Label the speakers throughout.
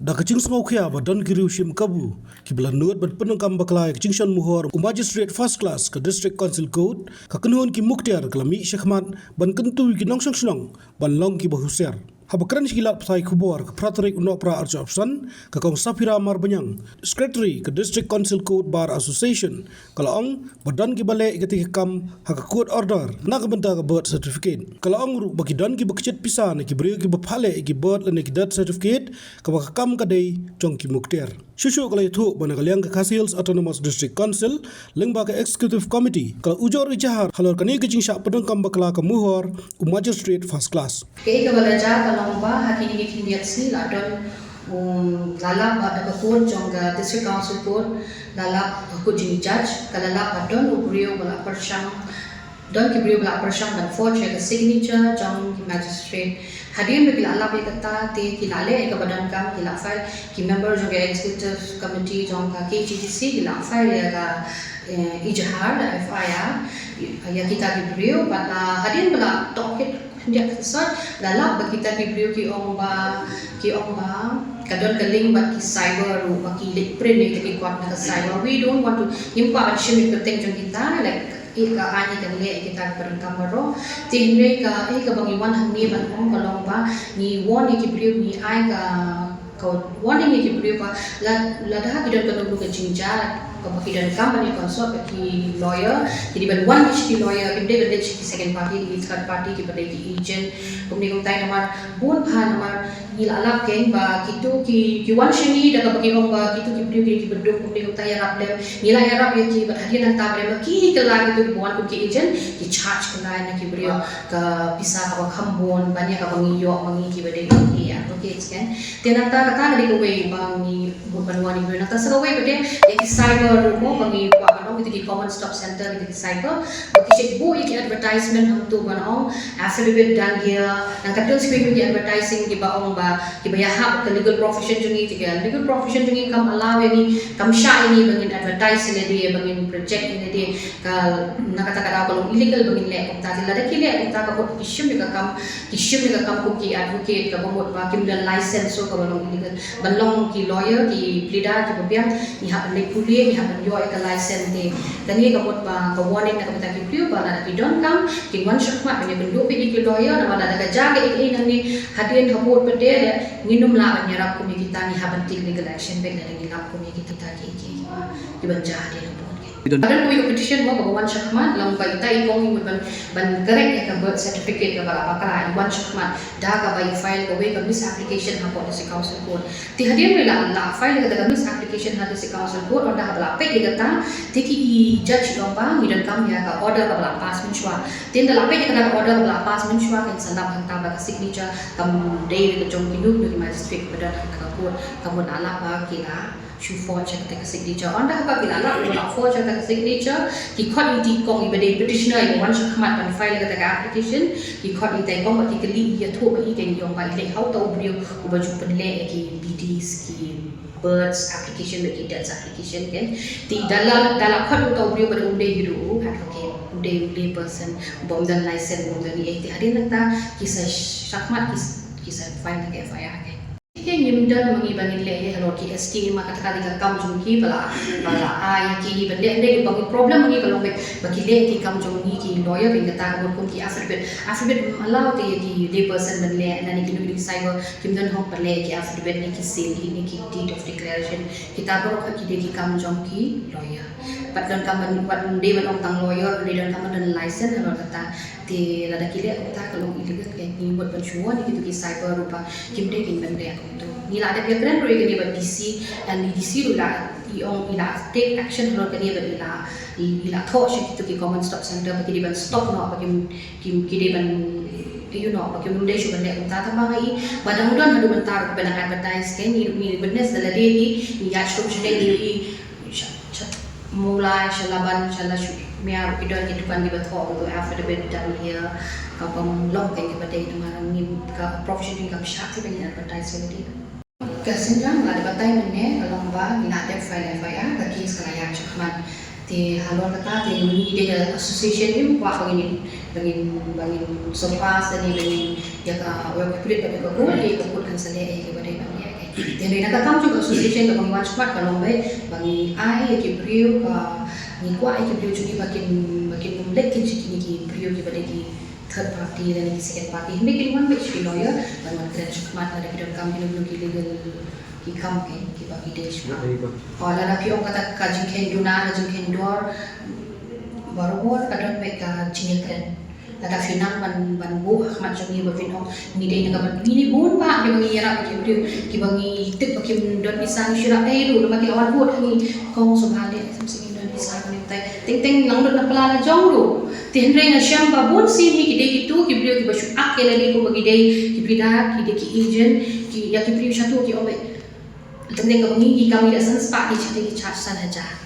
Speaker 1: Da kacing sengau kia badan kiri usim kabu kibla nuat bat penengkam baklai kacing shan muhor ku magistrate first class ke district council code ka kenuan ki muktiar kelami syekmat ban kentu ki nong sang ban long ki bahuser habakran silat psai kubor ke pratorik unopra arja opsan ka kong Safira Marbanyang secretary ke district council code bar association kalau ong badan ki balik ketika kam hak court order nak benta ke birth certificate kalau ong ru bagi dan ki bakcet pisa ne ki beri ki bapale ki birth le ki death certificate ka baka kam kadai chong ki muktiar shushu kala itu bana kaliang ke Khasi Autonomous District Council lengba ke executive committee kalau ujor ijahar halor kani kicing syak penengkam bakla ke muhor ku magistrate first class
Speaker 2: ke balaja kalomba hakini kindiat si ladon lalap ada bakun jongga district council code lalap bakun jini judge kalalap adon ubrio bala persyang don kibrio bala persyang dan forge ke signature jong magistrate hadirin bagi lalap ya kata te kilale ke badan kam kila file ki member jongga executive committee jongga KGTC kila file ya ka ijahar da FIR ya kita kibrio pada hadirin bala toket dia kesat lalap bagi kita kibrio ki omba kadon kaling bagi cyber ru bagi print ni ki kuat na cyber we don't want to impa action protect jong kita like ika ani kan le kita berengkam ro tinre ka bangi wan hamni ban om balong ba ni won ni kibrio ni ai ka warning ni kibrio pa la dah kidon kadon lu ke jinja bagi dan company consult bagi lawyer jadi ban one HP lawyer kinde bende ki second party ki third party ki bende ki agent kumni kum tai namar bon pha namar ni alap keng ba kitu ki one shini da bagi ong ba kitu ki brio ki bedok kumni kum tai rap dem ni la rap ye ki bat hadian ta bare ki kala kitu bon ku ki agent ki charge kala na ki brio ka bisa ka khambon banya ka bangi yo mangi ki bende ki ya okay kan tenata kata dari kowe bang ni bon banwani ni nata sa kowe bende ye ki cyber mo bangi kwa kanong itu di common stop center itu di cyber bagi cek bu iki advertisement untuk banong affiliate dan dia nang kadang screen di advertising di baong ba di bayahap ke legal profession jungi tiga legal profession jungi kam allow ini kam sya ini bangin advertise ini dia bangin project ini dia kal nakata-kata kalau illegal bangin le kumta sila dak kile kumta ka bot kishim ka kam ki advocate ka bot ba kim dan license so ka banong illegal banlong ki lawyer ki pleader ki babiam ni hak le kuliah ni yo ka license de tani ka bot ba ka warning na ka ki priu ba na ki don kam ki wan shakma banya bendu pi ki lawyer na wala daga jaga ik nang ni hadien habot pede de nginum la banya rap ko mi kita ni haban tik legal action be na ni lap ko mi kita ki banja hadien habot ada dua competition mo ka wan shakma lang ba ita ikong ban correct ya ka birth certificate ka bala pakala wan shakma da ka ba file ko be ka mis application ha po si council code ti hadien la file ka daga mis application ha si council code onda bala pe ligata tiki i judge lomba ngidan kam ya ka order ka bala pass min shwa tin da la pe ka order bala pass min shwa kan sanap hang ba ka signature kam day ka jong kindu ni magistrate pada ka code kamu ala ba kila shoe forge ka signature onda ba kila ala wala forge ka signature ki khot ti kong ibade petitioner i wan shakmat ban file ka application ki khot i kong ti kali ya tho ba i ken yong ba le how to brio ubaju penle ki BDs ki births application bagi death application kan di dalam khot utau brio pada unde hiru advocate unde person bom dan license bom dan ni hari nata kisah syakmat kisah file ke FIR kan yang nyimdan mengibangin le ye halor ki ST ma kata kali ka kam jungki bala ai ki bende ande bagi problem mengi kalau bagi le ki kam jungki ki lawyer bin kata ko kun ki affidavit allow te ki le person ban le nani ki nu cyber kimdan hok le ki affidavit ni ki seal ni ki deed of declaration kita bro ki de ki kam jungki lawyer patlan kam ban de ban tang lawyer de dan kam dan license halor kata te lada ki le kata kalau illegal ke ni buat pensyuan ni ki cyber rupa kimde kin bende nila ada keren proyek ni buat DC dan di DC ila take action kalau kini ila thought itu ki common stop center bagi dia stop no bagi dia bagi munde syu benda unta tambah ai badang-badang hadu bentar benang advertise kan ni business dalam dia ni ya shop ni mulai shalaban miar idol ki dukan di betul tu affidavit dan dia kapam long kan kepada itu marang ni ka profession ka syakti pengen advertise dia kasenjang la debatai menne lomba ina de file FIR ka kes kala ya chakman te halon kata te ni de association ni kwa bangin sopas dan ni bangin ya ka work create pada ko le ko kan sale ke pada bang ya Jadi nak kam juga association ka bangi cepat kalau baik bangi ai ki brio ka ni kwa ai ki brio juga bakin lek ki ki brio ki pada ki third party dan ki second party. Making one which ki lawyer dan one kran cepat ada ki kam ki legal ki kam ki bagi desh. Oh la ki orang kata ka jingken duna jingken dor baru kadang mereka jingken Tata final ban bu macam ni berfirman ni dia nak ni bun pak dia bagi yarak dia bagi tip bagi don pisang syurap lu bagi lawan buat ni kong subhale samsing don pisang ni ting lang don napala na jong lu tin ring na syam ba bun sin hi kide gitu ki beliau ki basu ak ele ni ko bagi dei ki prida ki de ki agent ki ya ki priu satu ki obe tende ka bangi ki kami dah senspa ki chate ki charge san aja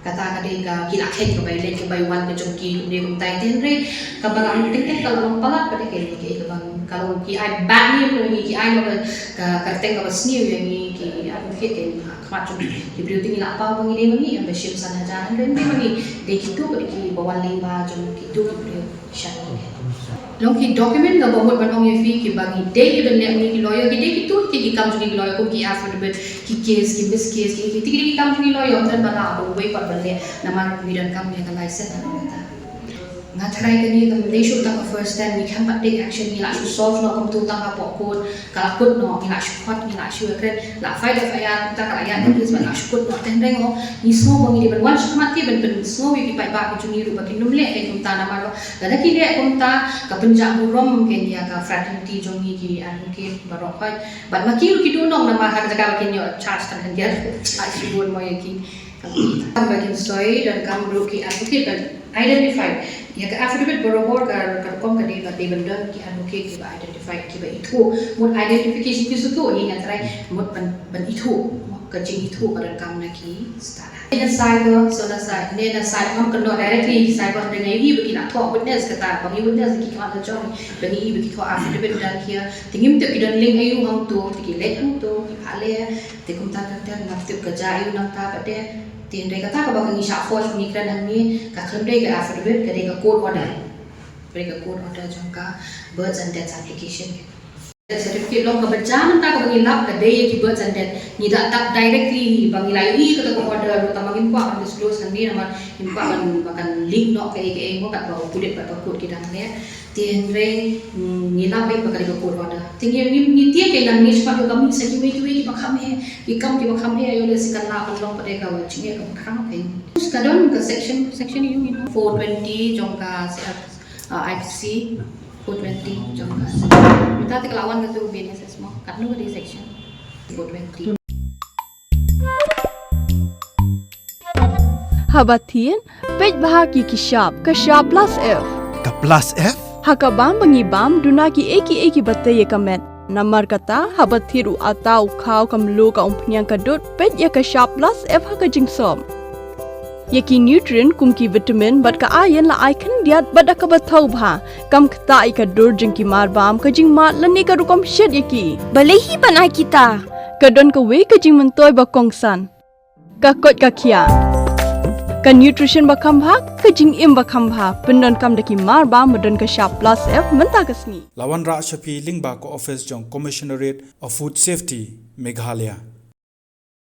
Speaker 2: kata kadang gila kek ke bayi lek ke bayi wan ke jongki dia kumtai tenre kabarang ting kalau palat pada ke bang kalau ki ai bad ni ki ai no ka karteng ka sniu yang ni ki aku kek ke macam ki beliau tinggi nak apa bang ini bang yang bersyukur sana jalan dan dia bang de kitu pada ki bawa limba jong kitu beliau syari long ki document ga bahut ban ong yefi ki bagi de ben lek ni ki lawyer ki de kitu ki kam jong ki lawyer ko ki affidavit ki case ki mis case ki kam jong ki lawyer dan bala do we pat balik nama bidan kami yang license dan kata ngatrai kini kam they should take first time we can take action ni la solve no kam tu tang apa kot kala kot no ni la shot ni la sure kren la fight of ayat ta kala ayat ni please la shot no ten reng ho ni snow bangi di ban mati ben snow wi pai ba ki juni ru ba ki numle ke kum ta nama ro la ki le kum ta ka penja rom ke dia ka fraternity jongi ki advocate barok pai bat maki ru ki do nong nama ha ka ki ni charge kan dia ai sibul mo ki kam bagian soy dan kam ruki advocate dan identify ya ke affidavit borobor ka kom ka deba bendon ki advocate ki identify ki ba itu mod identification ki su to ni ngatrai mod ban itu ka jing itu ka kam na ki stara in cyber so na sai ne na sai kam kan directly cyber dengan ibu bagi nak talk witness kata bagi witness ki ka ada join bagi ibu ki ko affidavit dan kia tingim tu ki dan link ayu hang tu ki lek hang tu ki ale te kum ta ta na tu ka jai nak ta pada tin dai kata ka bagi syak force ni kan hang ni ka klaim dai ka affidavit ka dai ka court order jong ka birth and death application certificate long ka berjalan ta ka bagi lap ka dai ki birth and death ni tak tak directly bagi layu ka ta ko order ta bagi pa kan disclose kan ni nama impa kan link no ka mo kat bawa kulit pa court ki dan le tin re ni lap bai pa ka court order tinggi ni tie ke dan ni cepat kami sa ki bakam he ki bakam he ayo le sikan la long pa ka wa chinge ka khang pe kadon ka section ni 420 jong ka IFC 420 jong ka minta te kelawan ka tu BNSS mo kat nu di section 420
Speaker 3: Habatin pej bahagi ki sharp plus F
Speaker 4: Ka plus F?
Speaker 3: hakabam bangibam dunaki eki batay kamet namar kata habathiru atau kau kamlu ka umpnyang kadut pej ya ka sharp plus F haka jingsom yaki nutrient kumki vitamin bat ka ayan la icon diat bat ka bathau bha kam kta ai ka dur jingki marbam ka jing mat lani ka rukom shed yaki balehi banai kita kadon ka we ka jing mentoy ba kongsan ka kot ka kia ka nutrition ba kambha ka jing im ba kambha pendon kam daki marba medon ka sharp plus F menta kasni
Speaker 4: Lawan Ra Shafi Lingba ko office jong Commissionerate of Food Safety Meghalaya